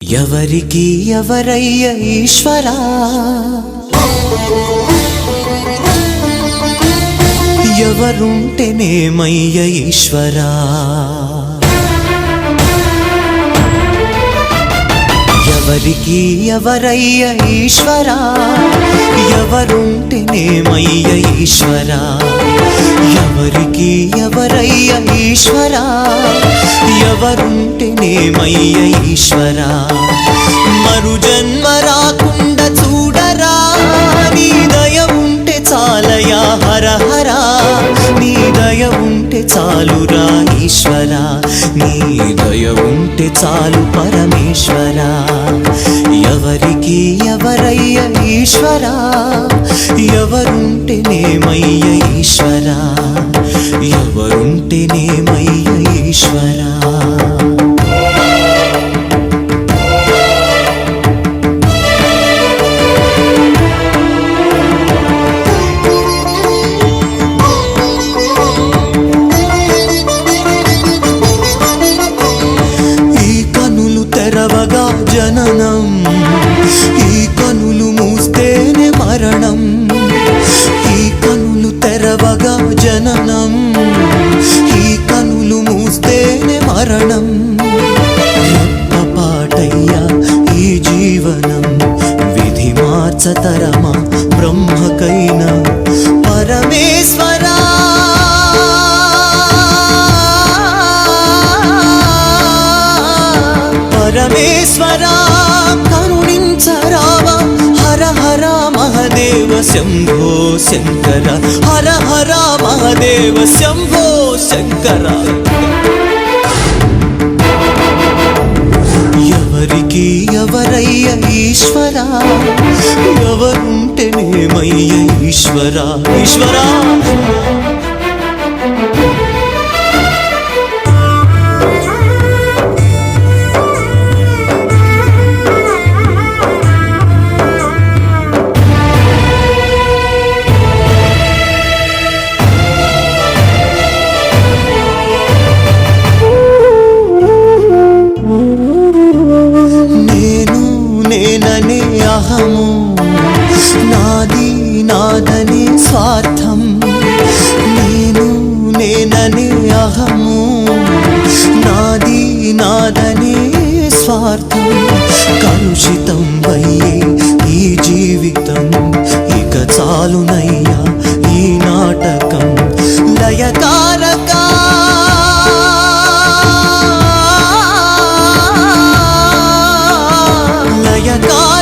ఎవరికి ఎవరయ్య ఈశ్వరా, ఎవరుంటేనేమయ్య ఈశ్వరా, ఎవరికి ఎవరయ్య ఈశ్వరా, ఎవరుంటేనేమయ్య ఈశ్వరా, ఎవరికి ఎవరయ్య ఈశ్వరా, ఎవరుంటేనేమయ్య ఈశ్వరా, మరు జన్మ రాకుండా చూడరా, నీ దయ ఉంటే చాలయా హర హరా, నీ దయ ఉంటే చాలురా ఈశ్వరా, నీ దయ ఉంటే చాలు పరమేశ్వరా. ఎవరికి ఎవరయ్య ఈశ్వరా, ఎవరుంటేనేమయ్య ఈశ్వరా, ఎవరుంటేనేమయ్య ఈశ్వరా. తెరవగా జననం, ఈ కనులు మూస్తేనే మరణం, ఈ కనులు తెరవగా జననం, ఈ కనులు మూస్తేనే మరణం. రెప్పపాటయ్యా ఈ జీవనం, విధి మార్చతరమా బ్రహ్మకైనా పరమేశ్వరా. పరమేశ్వరా కరుణించరావా, హర హర మహదేవ శంభో శంకర, హర హర మహదేవ శంభో శంకర. ఎవరికి ఎవరయ్య ఈశ్వరా, ఎవరుంటేనేమయ్య ఈశ్వరా, ఈశ్వరా. నేననే అహము, నాది నాదనే స్వార్థం, నేను నేననే అహము, నాది నాదనే స్వార్థం. కలుషితం వయ్యే ఈ జీవితం, ఇక చాలునయ్యా ఈ నాటకం. లయకారకా లయకారకా